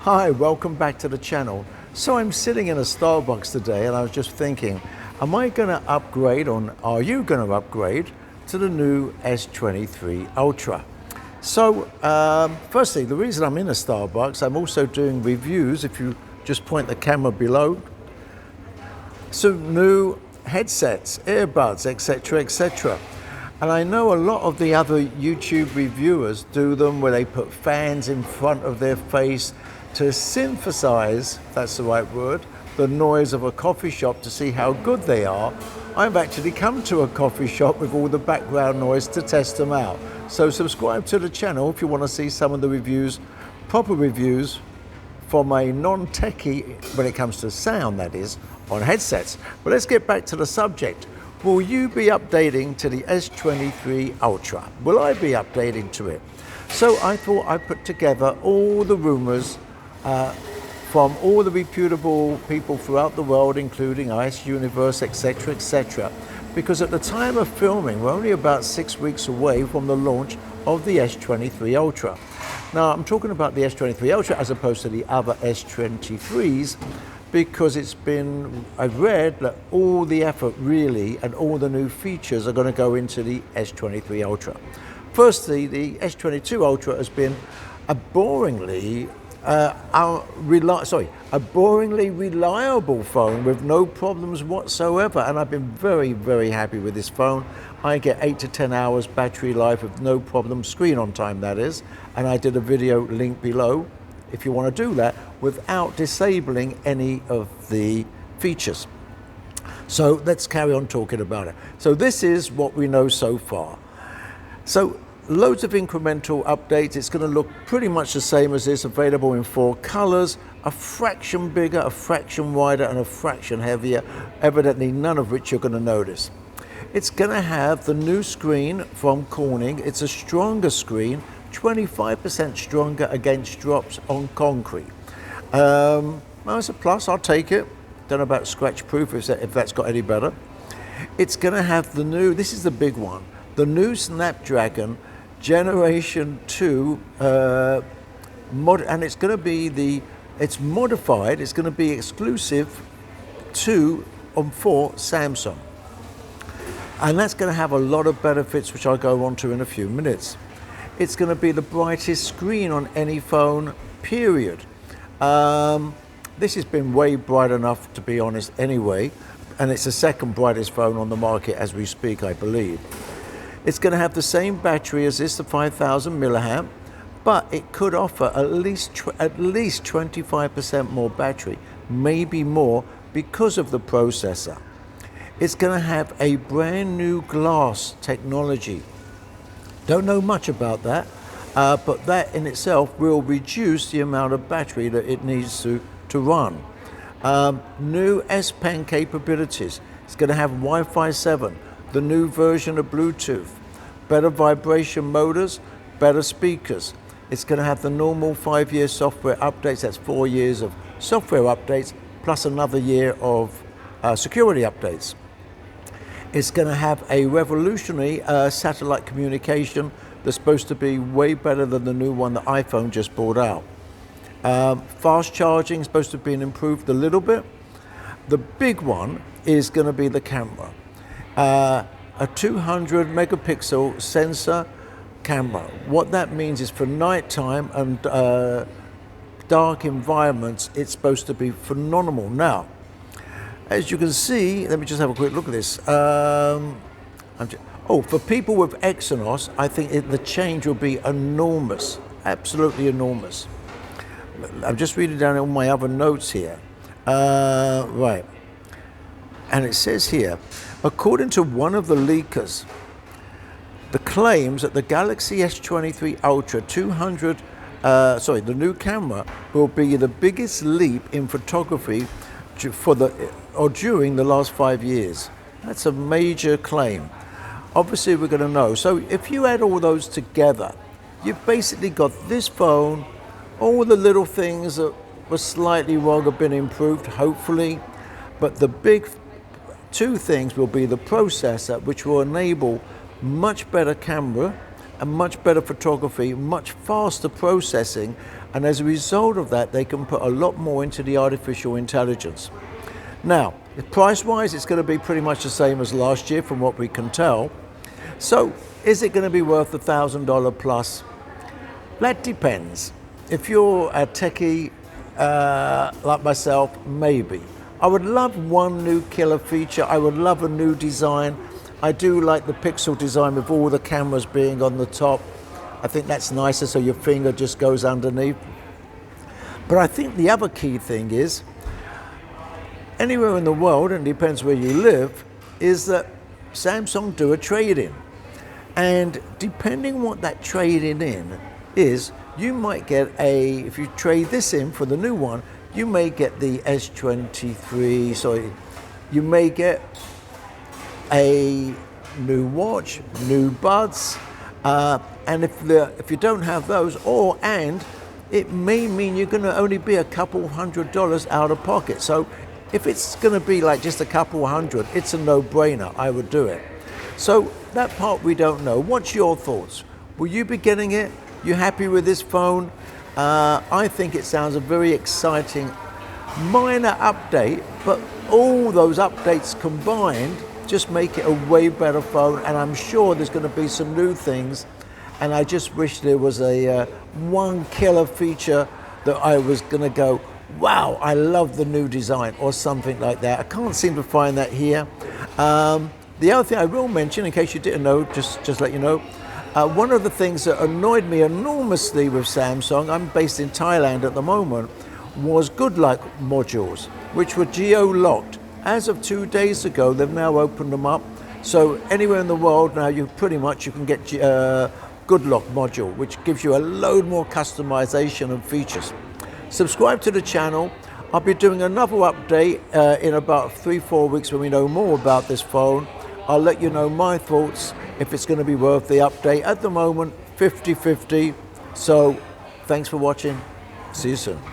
Hi, welcome back to the channel. So I'm sitting in a Starbucks today and I was just thinking, am I going to upgrade are you going to upgrade to the new S23 Ultra? So firstly, the reason I'm in a Starbucks, I'm also doing reviews, if you just point the camera below, some new headsets, earbuds, etc., etc. And I know a lot of the other YouTube reviewers do them where they put fans in front of their face to synthesize, if that's the right word, the noise of a coffee shop to see how good they are. I've actually come to a coffee shop with all the background noise to test them out. So subscribe to the channel if you want to see some of the reviews, proper reviews from a non-techie, when it comes to sound that is, on headsets. But let's get back to the subject. Will you be updating to the S23 Ultra? Will I be updating to it? So I thought I'd put together all the rumors from all the reputable people throughout the world, including IS Universe, etc., etc. Because at the time of filming, we're only about 6 weeks away from the launch of the S23 Ultra. Now, I'm talking about the S23 Ultra as opposed to the other S23s, because I've read that all the effort really and all the new features are going to go into the S23 Ultra. Firstly, the S22 Ultra has been a boringly reliable phone with no problems whatsoever, and I've been very, very happy with this phone. I get 8 to 10 hours battery life with no problem, screen on time that is, and I did a video link below if you want to do that without disabling any of the features. So let's carry on talking about it. So this is what we know so far. So loads of incremental updates. It's going to look pretty much the same as this, available in 4 colors, a fraction bigger, a fraction wider, and a fraction heavier, evidently none of which you're going to notice. It's going to have the new screen from Corning. It's a stronger screen, 25% stronger against drops on concrete. Well, it's a plus, I'll take it. Don't know about scratch proof if that's got any better. It's going to have the new, this is the big one, the new Snapdragon Generation 2 and it's going to be it's modified, it's going to be exclusive to for Samsung. And that's going to have a lot of benefits, which I'll go on to in a few minutes. It's going to be the brightest screen on any phone, period. This has been way bright enough, to be honest, anyway, and it's the second brightest phone on the market as we speak, I believe. It's going to have the same battery as this, the 5,000 milliamp, but it could offer at least 25% more battery, maybe more, because of the processor. It's going to have a brand new glass technology. Don't know much about that, but that in itself will reduce the amount of battery that it needs to run. New S Pen capabilities. It's going to have Wi-Fi 7, the new version of Bluetooth, better vibration motors, better speakers. It's going to have the normal 5-year software updates. That's 4 years of software updates plus another year of security updates. It's going to have a revolutionary satellite communication that's supposed to be way better than the new one that iPhone just brought out. Fast charging is supposed to be improved a little bit. The big one is going to be the camera. A 200 megapixel sensor camera. What that means is for nighttime and dark environments, it's supposed to be phenomenal. Now, as you can see, let me just have a quick look at this. For people with Exynos, I think the change will be enormous, absolutely enormous. I'm just reading down all my other notes here. Right. And it says here, according to one of the leakers, the claims that the Galaxy S23 Ultra the new camera will be the biggest leap in photography during the last 5 years. That's a major claim. Obviously, we're going to know. So if you add all those together, you've basically got this phone, all the little things that were slightly wrong have been improved, hopefully, but the big 2 things will be the processor, which will enable much better camera and much better photography, much faster processing, and as a result of that, they can put a lot more into the artificial intelligence. Now, price-wise, it's going to be pretty much the same as last year from what we can tell. So, is it going to be worth $1,000 plus? That depends. If you're a techie like myself, maybe. I would love one new killer feature. I would love a new design. I do like the pixel design with all the cameras being on the top. I think that's nicer, so your finger just goes underneath. But I think the other key thing is, anywhere in the world, and it depends where you live, is that Samsung do a trade-in. And depending what that trade-in in is, you might get if you trade this in for the new one, you may get the S23, you may get a new watch, new buds, and if you don't have those, it may mean you're going to only be a couple $100 out of pocket. So if it's going to be like just a couple hundred, it's a no-brainer. I would do it. So that part we don't know. What's your thoughts? Will you be getting it? You happy with this phone? I think it sounds a very exciting minor update, but all those updates combined just make it a way better phone, and I'm sure there's going to be some new things, and I just wish there was a one killer feature that I was going to go, wow, I love the new design, or something like that. I can't seem to find that here. The other thing I will mention, in case you didn't know, just let you know, one of the things that annoyed me enormously with Samsung, I'm based in Thailand at the moment, was good luck modules, which were geo-locked. As of 2 days ago, they've now opened them up. So anywhere in the world now, you can get good luck module, which gives you a load more customization and features. Subscribe to the channel. I'll be doing another update in about 3-4 weeks when we know more about this phone. I'll let you know my thoughts, if it's going to be worth the update. At the moment, 50-50. So thanks for watching. See you soon.